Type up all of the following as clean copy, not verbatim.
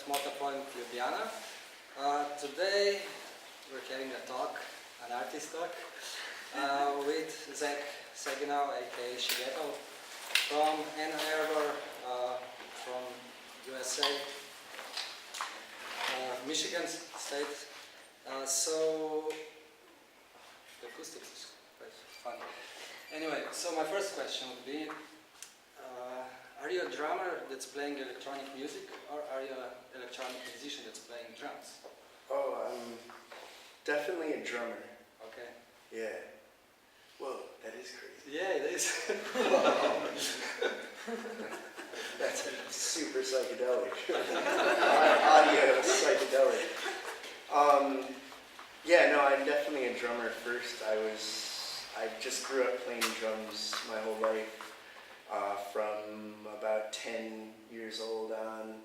MoTA Point, Ljubljana. Today we're having a talk, an artist talk, with Saginaw, aka Shigeto, from Ann Arbor, from USA, Michigan State. So the acoustics is quite fun. Anyway, so my first question would be, are you a drummer that's playing electronic music, or are you an electronic musician that's playing drums? Oh, I'm definitely a drummer. Okay. Yeah. Whoa, that is crazy. Yeah, it is. That's super psychedelic. Audio psychedelic. Yeah, no, I'm definitely a drummer first. I just grew up playing drums my whole life. From about 10 years old on,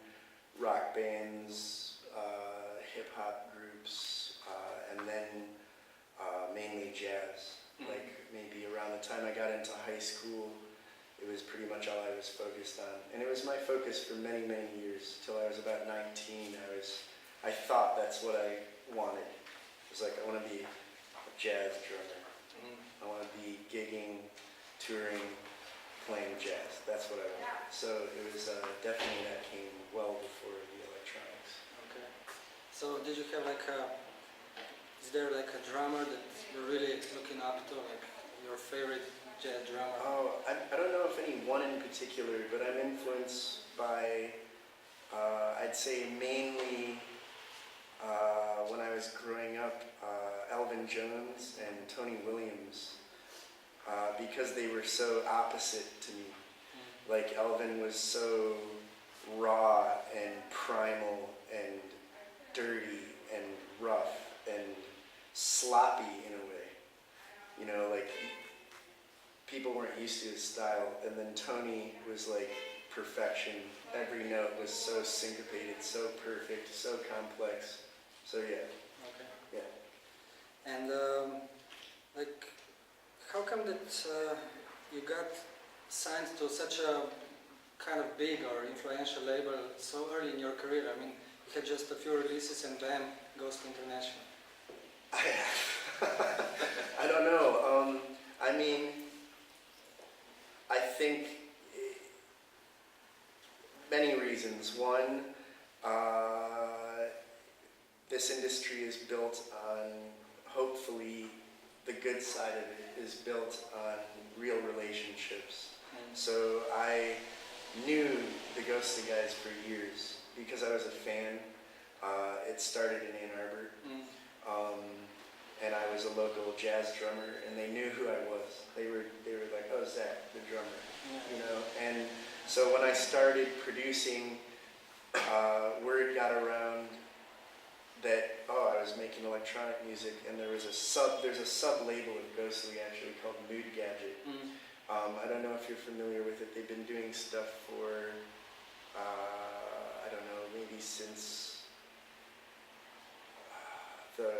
rock bands, hip-hop groups, and then mainly jazz. Like maybe around the time I got into high school, it was pretty much all I was focused on. And it was my focus for many, many years, till I was about 19. I thought that's what I wanted. It was like, I want to be a jazz drummer. I want to be gigging, touring, playing jazz. That's what I wanted. So it was definitely that came well before the electronics. Okay. So did you have like is there like a drummer that you're really looking up to, like your favorite jazz drummer? Oh, I don't know if any one in particular, but I'm influenced by, I'd say mainly when I was growing up, Elvin Jones and Tony Williams. Because they were so opposite to me. Like Elvin was so raw and primal and dirty and rough and sloppy in a way. You know, like people weren't used to his style. And then Tony was like perfection. Every note was so syncopated, so perfect, so complex. So yeah. Okay. Yeah. And like, how come that you got signed to such a kind of big or influential label so early in your career? I mean, you had just a few releases and bam, goes to international. I don't know. I mean, I think many reasons. One, this industry is built on, hopefully, the good side of it is built on real relationships. So I knew the Ghostly guys for years because I was a fan. It started in Ann Arbor, and I was a local jazz drummer, and they knew who I was. They were like, "Oh, Zach, the drummer," you know. And so when I started producing, word got around that I was making electronic music, and there's a sub label of Ghostly actually called Mood Gadget. I don't know if you're familiar with it. They've been doing stuff for I don't know, maybe since the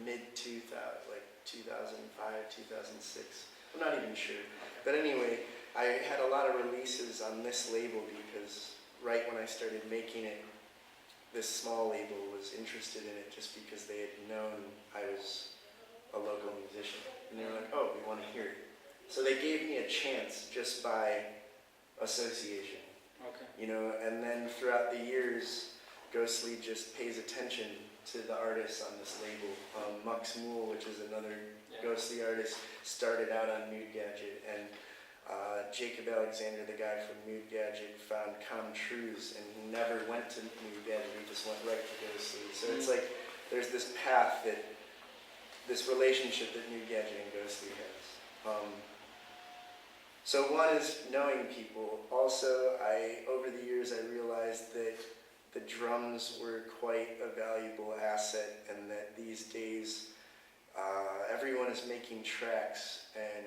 mid 2000, like 2005, 2006. I'm not even sure. But anyway, I had a lot of releases on this label because right when I started making it, this small label was interested in it just because they had known I was a local musician. And they were like, "Oh, we want to hear it." So they gave me a chance just by association. Okay. You know, and then throughout the years, Ghostly just pays attention to the artists on this label. Mux Mool, which is another Ghostly artist, started out on Mood Gadget, and Jacob Alexander, the guy from Mood Gadget, found Come Trues, and he never went to Mood Gadget, he just went right to Ghostly. So it's like, there's this path that, this relationship that Mood Gadget and Ghostly has. So one is knowing people. Also, over the years I realized that the drums were quite a valuable asset, and that these days everyone is making tracks and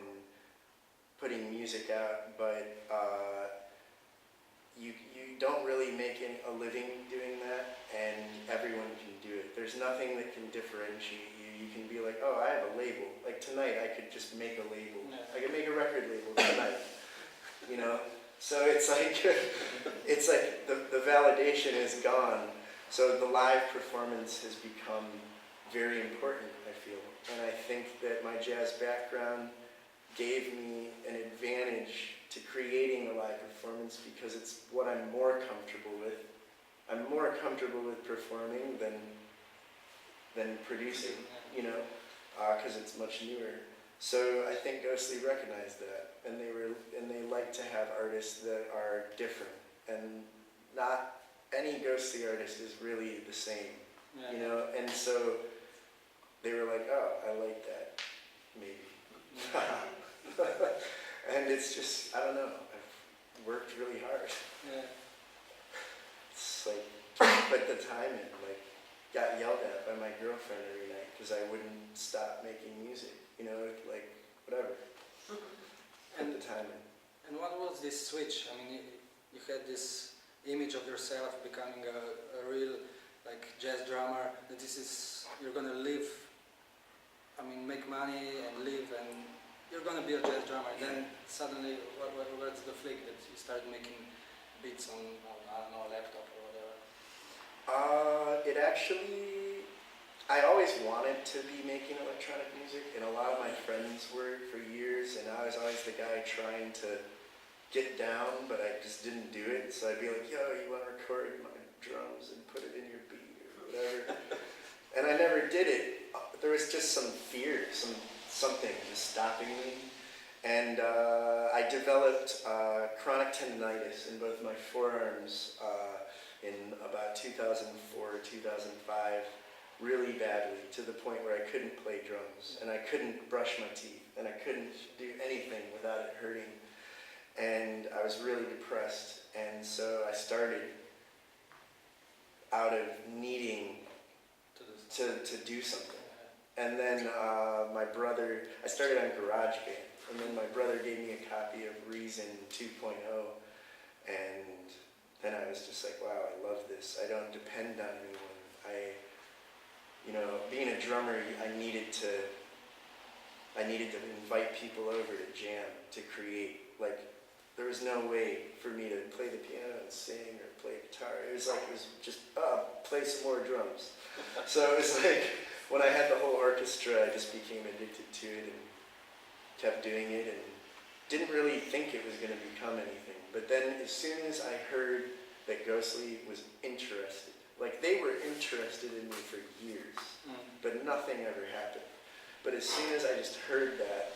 putting music out, but you don't really make a living doing that, and everyone can do it. There's nothing that can differentiate you. You can be like, "Oh, I have a label." Like tonight, I could just make a label. I could make a record label tonight, you know? So it's like, it's like the validation is gone. So the live performance has become very important, I feel. And I think that my jazz background gave me an advantage to creating a live performance because it's what I'm more comfortable with. I'm more comfortable with performing than producing, you know, because it's much newer. So I think Ghostly recognized that, and they like to have artists that are different, and not any Ghostly artist is really the same, you know. And so they were like, "Oh, I like that, maybe." And it's just, I don't know. I've worked really hard. Yeah. It's like put the time in. Like, got yelled at by my girlfriend every night because I wouldn't stop making music. You know, like whatever. Put the time in. And what was this switch? I mean, you had this image of yourself becoming a real like jazz drummer. That this is, you're gonna live. I mean, make money and live, and you're gonna be a jazz drummer. And then suddenly, what's the flick that you started making beats on I don't know, a laptop or whatever? It actually, I always wanted to be making electronic music, and a lot of my friends were for years, and I was always the guy trying to get down, but I just didn't do it. So I'd be like, "Yo, you want to record my drums and put it in your beat or whatever?" And I never did it. There was just some fear, something just stopping me. And I developed chronic tendonitis in both my forearms in about 2004, 2005, really badly, to the point where I couldn't play drums, and I couldn't brush my teeth, and I couldn't do anything without it hurting. And I was really depressed, and so I started out of needing to do something. And then my brother, I started on GarageBand, and then my brother gave me a copy of Reason 2.0, and then I was just like, wow, I love this. I don't depend on anyone. You know, being a drummer, I needed to invite people over to jam, to create. Like, there was no way for me to play the piano and sing or play guitar. It was just, play some more drums. So it was like, when I had the whole orchestra, I just became addicted to it and kept doing it and didn't really think it was going to become anything. But then as soon as I heard that Ghostly was interested, like they were interested in me for years, but nothing ever happened. But as soon as I just heard that,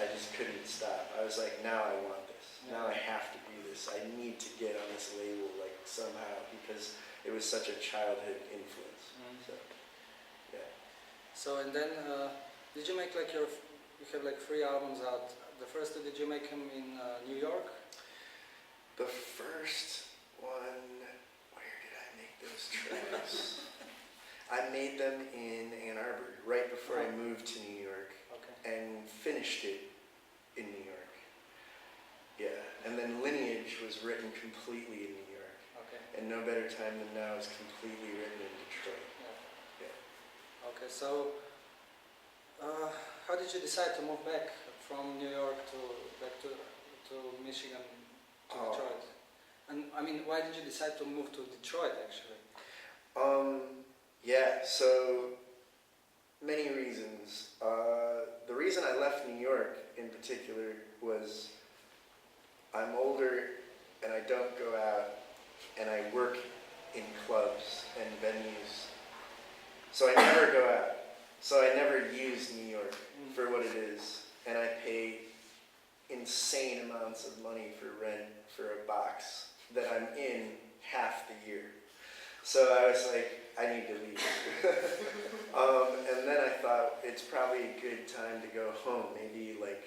I just couldn't stop. I was like, now I want this. Now I have to do this. I need to get on this label, like somehow, because it was such a childhood influence. So, yeah. So, and then, did you make like you have like 3 albums out. The first two, did you make them in New York? The first one, where did I make those tracks? I made them in Ann Arbor, right before I moved to New York, and finished it in New York. Yeah, and then Lineage was written completely in New York. And No Better Time Than Now is completely written in Detroit. Yeah. Okay, so how did you decide to move back from New York to Michigan to Detroit? And I mean, why did you decide to move to Detroit actually? Yeah, so many reasons. The reason I left New York in particular was I'm older and I don't go out and I work in clubs and venues. So I never go out. So I never use New York for what it is. And I pay insane amounts of money for rent for a box that I'm in half the year. So I was like, I need to leave. And then I thought it's probably a good time to go home. Maybe like,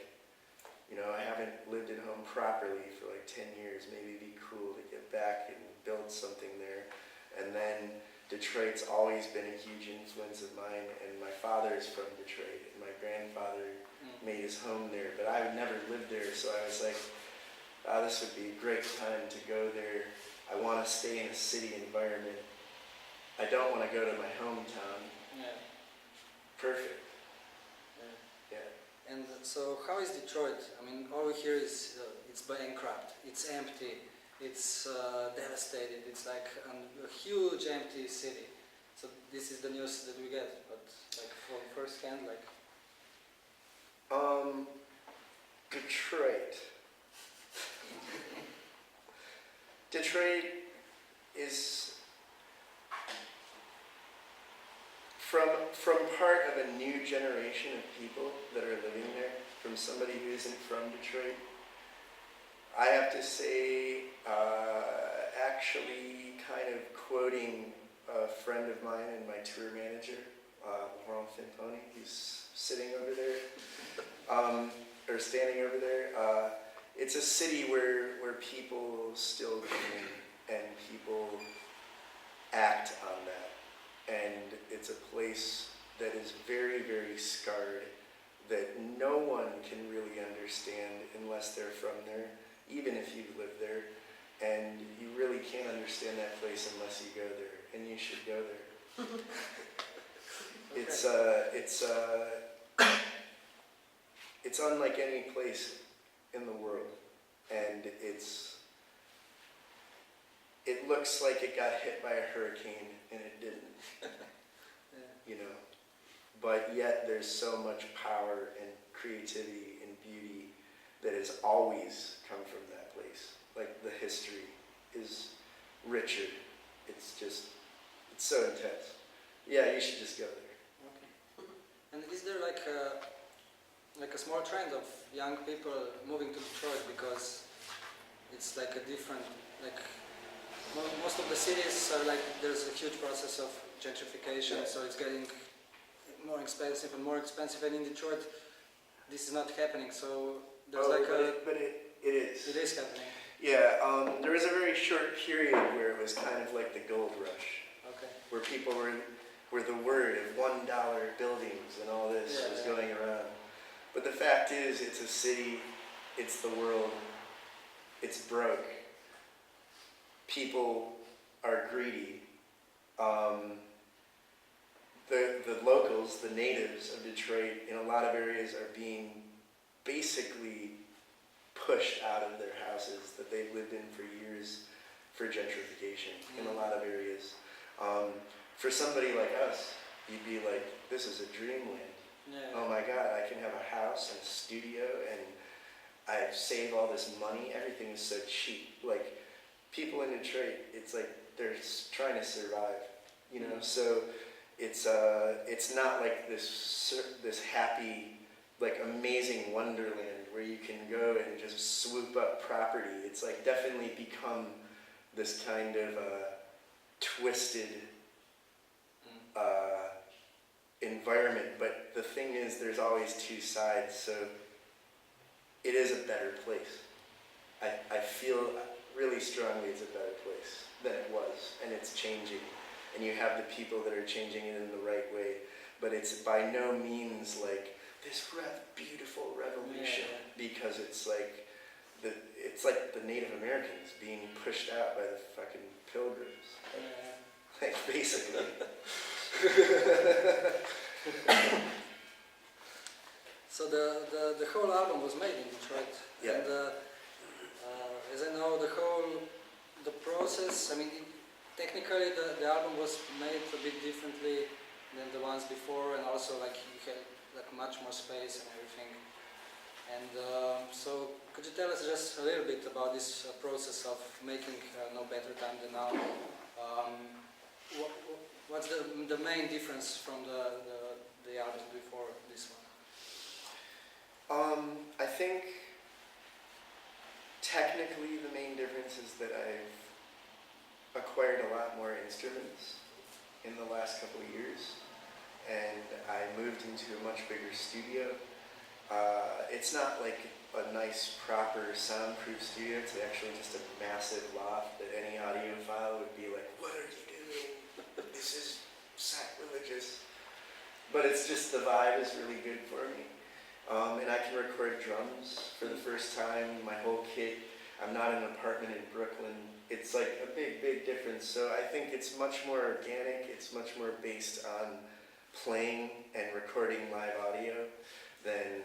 you know, I haven't lived at home properly for like 10 years. Maybe it'd be cool to get back and build something there. And then Detroit's always been a huge influence of mine, and my father's from Detroit, and my grandfather made his home there, but I never lived there, so I was like, this would be a great time to go there. I want to stay in a city environment. I don't want to go to my hometown. Yeah. Perfect. Yeah. And so how is Detroit? I mean, all we hear is it's bankrupt, it's empty, it's devastated, it's like a huge empty city. So this is the news that we get, but like from first hand, like... Detroit. Detroit is from part of a new generation of people that are living there, from somebody who isn't from Detroit. I have to say, actually kind of quoting a friend of mine and my tour manager, who's sitting over there, or standing over there. It's a city where people still dream and people act on that. And it's a place that is very, very scarred, that no one can really understand unless they're from there, even if you've lived there. And you really can't understand that place unless you go there, and you should go there. It's unlike any place in the world, and it looks like it got hit by a hurricane, and it didn't. You know, but yet there's so much power and creativity and beauty that has always come from that place. Like, the history is richer. It's so intense. Yeah, you should just go there. Okay. And is there like a small trend of young people moving to Detroit because it's like a different, like most of the cities are like, there's a huge process of gentrification, yeah. So it's getting more expensive, and in Detroit this is not happening, so there's but it is. It is happening. Yeah, there was a very short period where it was kind of like the gold rush. Okay. Where people were the word of $1 buildings and all this was going around. But the fact is, it's a city, it's the world, it's broke. People are greedy. The locals, the natives of Detroit, in a lot of areas are being basically pushed out of their houses that they've lived in for years for gentrification in a lot of areas. For somebody like us, you'd be like, this is a dreamland. Yeah. Oh my God, I can have a house and a studio, and I save all this money. Everything is so cheap. Like, people in Detroit, it's like they're trying to survive, you know. So it's not like this happy, like, amazing wonderland where you can go and just swoop up property. It's like definitely become this kind of twisted environment. But the thing is, there's always two sides. So it is a better place. I feel really strongly it's a better place than it was, and it's changing. And you have the people that are changing it in the right way. But it's by no means like this beautiful revolution, because it's like the Native Americans being pushed out by the fucking pilgrims. Like, basically. So the whole album was made in Detroit. Yeah. And as I know, the process, I mean, technically the album was made a bit differently than the ones before, and also like you had like much more space and everything. And so could you tell us just a little bit about this process of making No Better Time Than Now? What's the main difference from the album before this one? I think technically the main difference is that I've acquired a lot more instruments in the last couple of years, and I moved into a much bigger studio. It's not like a nice proper soundproof studio, it's actually just a massive loft that any audiophile would be like, what are you doing? This is sacrilegious. But it's just, the vibe is really good for me. And I can record drums for the first time, my whole kit. I'm not in an apartment in Brooklyn. It's like a big, big difference. So I think it's much more organic, it's much more based on playing and recording live audio than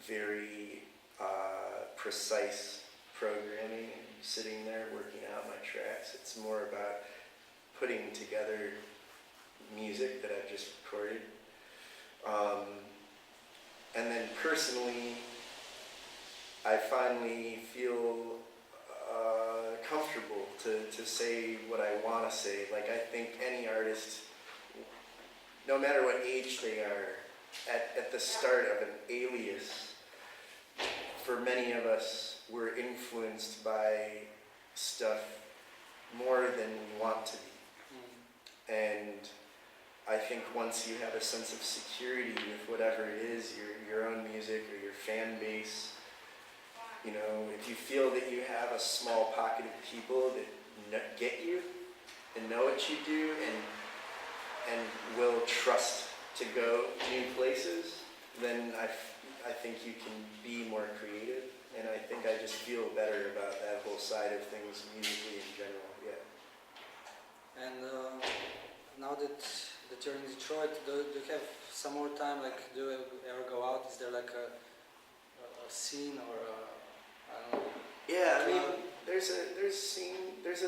very precise programming and sitting there working out my tracks. It's more about putting together music that I've just recorded. And then personally, I finally feel comfortable to say what I want to say. Like, I think any artist, no matter what age they are, at the start of an alias, for many of us, we're influenced by stuff more than we want to be. And I think once you have a sense of security with whatever it is, your own music or your fan base, you know, if you feel that you have a small pocket of people that get you and know what you do and will trust to go new places, then I think you can be more creative, and I think I just feel better about that whole side of things musically in general, yeah. And now that you're in Detroit, do you have some more time, like, do you ever go out? Is there like a scene or I don't know? Yeah, I mean, there's a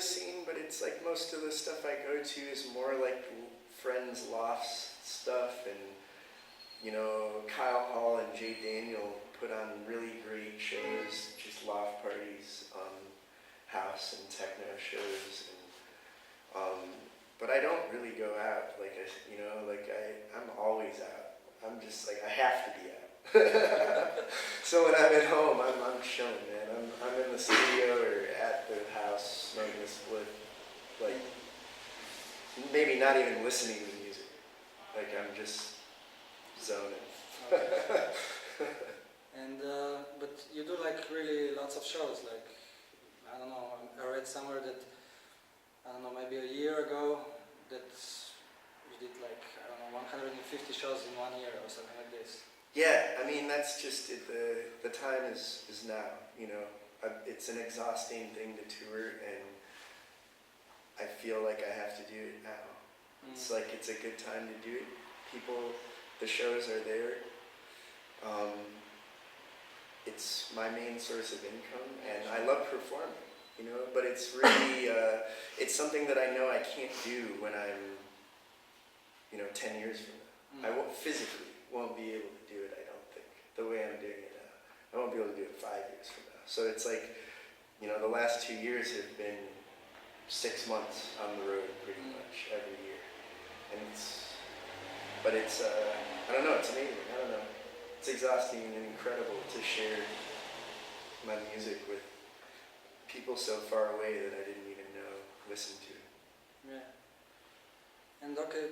scene, but it's like most of the stuff I go to is more like friends' lofts stuff, and you know, Kyle Hall and Jay Daniel put on really great shows, just loft parties, house and techno shows, and but I don't really go out, like I'm always out. I'm just like, I have to be out. So when I'm at home, I'm chilling, man. I'm in the studio or at the house smoking a split, like maybe not even listening to music. Like, I'm just zoning. And but you do like really lots of shows. Like, I don't know, I read somewhere that, I don't know, maybe a year ago that you did like, I don't know, 150 shows in 1 year or something like this. Yeah, I mean, that's just it. The time is now, you know. It's an exhausting thing to tour, and I feel like I have to do it now. It's like, it's a good time to do it. The shows are there. It's my main source of income, and I love performing, you know, but it's really, it's something that I know I can't do when I'm, you know, 10 years from now. I physically won't be able to do it, I don't think, the way I'm doing it now. I won't be able to do it 5 years from now. So it's like, you know, the last 2 years have been 6 months on the road pretty much every year. And but it's, I don't know, it's amazing, I don't know. It's exhausting and incredible to share my music with people so far away that I didn't even know, listen to. Yeah. And okay,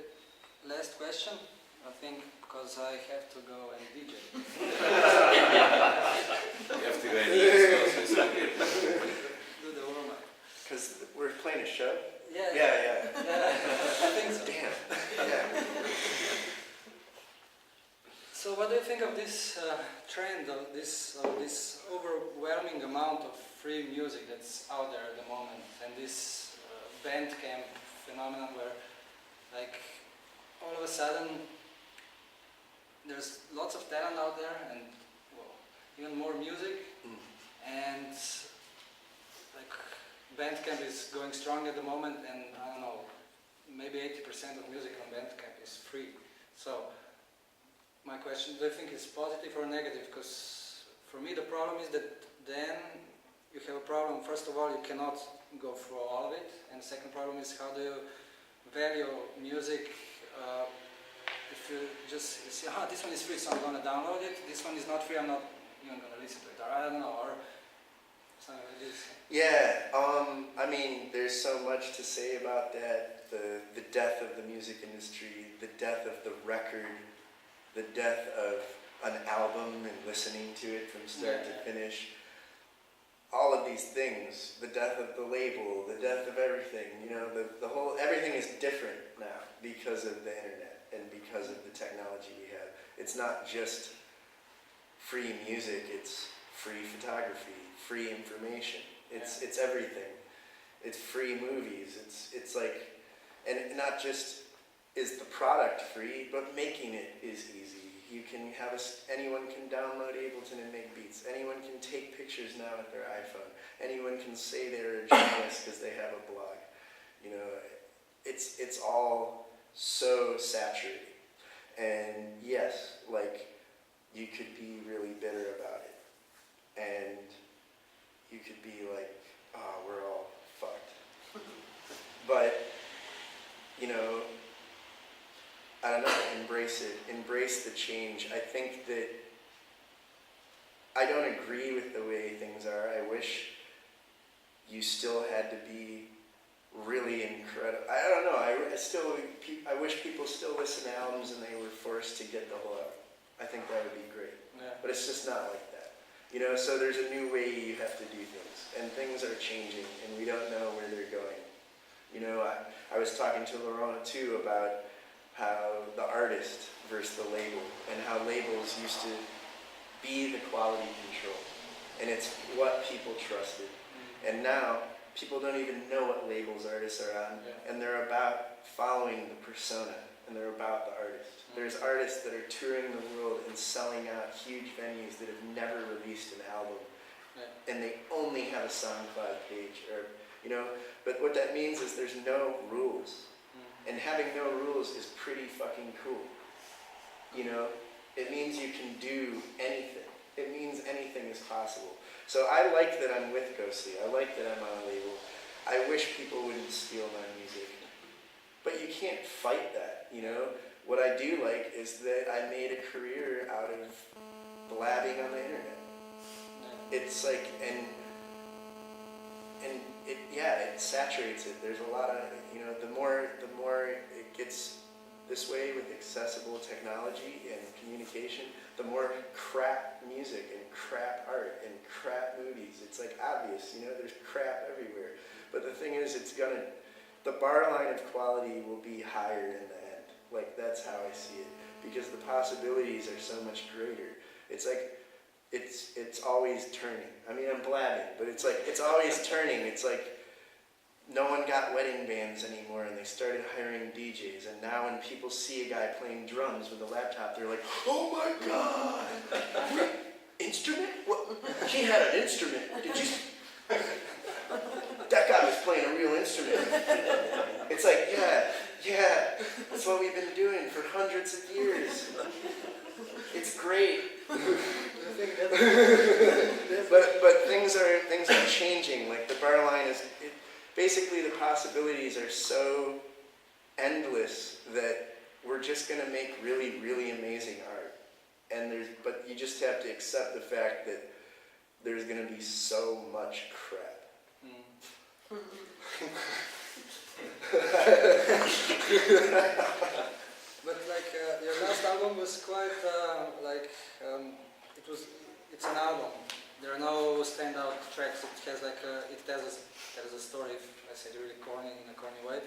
last question, I think, because I have to go and DJ. You have to go and DJ. Do the warm-up. Because we're playing a show? Yeah. Yeah. I think so. Damn. Yeah. So what do you think of this trend, of this overwhelming amount of free music that's out there at the moment, and this Bandcamp phenomenon where, like, all of a sudden there's lots of talent out there, and well, even more music, and like Bandcamp is going strong at the moment, and I don't know, maybe 80% of music on Bandcamp is free. So my question, do you think it's positive or negative? Because for me the problem is that then you have a problem. First of all, you cannot go through all of it, and the second problem is, how do you value music if you just say, this one is free, so I'm going to download it, this one is not free, I'm not even going to listen to it, or I don't know, or something like this. Yeah, I mean, there's so much to say about that. The death of the music industry, the death of the record, the death of an album and listening to it from start to finish. All of these things, the death of the label, the death of everything, you know, the whole, everything is different now because of the internet and because of the technology we have. It's not just free music, it's free photography, free information, it's everything. It's free movies, it's like, and not just is the product free, but making it is easy. You can have anyone can download Ableton and make beats. Anyone can take pictures now with their iPhone. Anyone can say they're a journalist because they have a blog. You know, it's all so saturated. And yes, like, you could be really bitter about it. And you could be like, oh, we're all fucked. But, you know, I don't know, embrace it. Embrace the change. I think that I don't agree with the way things are. I wish you still had to be really incredible. I don't know. I wish people still listen to albums and they were forced to get the whole album. I think that would be great. Yeah. But it's just not like that. You know, so there's a new way you have to do things. And things are changing and we don't know where they're going. You know, I was talking to Laurent too about how the artist versus the label, and how labels used to be the quality control, and it's what people trusted. And now, people don't even know what labels artists are on, and they're about following the persona, and they're about the artist. There's artists that are touring the world and selling out huge venues that have never released an album, and they only have a SoundCloud page, or, you know, but what that means is there's no rules. And having no rules is pretty fucking cool. You know, it means you can do anything. It means anything is possible. So I like that I'm with Ghostly. I like that I'm on a label. I wish people wouldn't steal my music. But you can't fight that, you know? What I do like is that I made a career out of blabbing on the internet. It's like, and it saturates it. There's a lot of, you know, the more it gets this way with accessible technology and communication, the more crap music and crap art and crap movies. It's like obvious, you know, there's crap everywhere. But the thing is, the bar line of quality will be higher in the end. Like, that's how I see it. Because the possibilities are so much greater. It's like, it's always turning. I mean, I'm blabbing, but it's like, it's always turning. It's like, no one got wedding bands anymore, and they started hiring DJs, and now when people see a guy playing drums with a laptop, they're like, oh my God! Instrument? What? He had an instrument. Did you? That guy was playing a real instrument. It's like, yeah, that's what we've been doing for hundreds of years. It's great. But things are changing. Like, the bar line is, basically the possibilities are so endless that we're just going to make really, really amazing art. But you just have to accept the fact that there's going to be so much crap. But like your last album was quite it's an album. There are no standout tracks. It has like it tells a story. If I say it really corny in a corny way.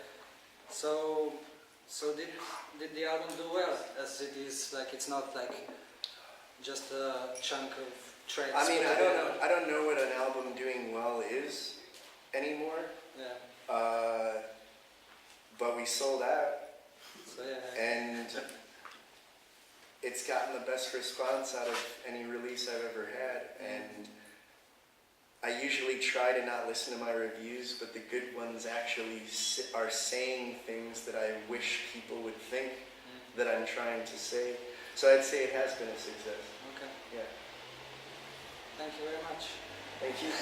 So did the album do well as it is? Like, it's not like just a chunk of tracks. I mean, I don't know what an album doing well is anymore. Yeah. But we sold out. So yeah. And it's gotten the best response out of any release I've ever had. And I usually try to not listen to my reviews, but the good ones actually are saying things that I wish people would think that I'm trying to say. So I'd say it has been a success. Okay. Yeah. Thank you very much. Thank you.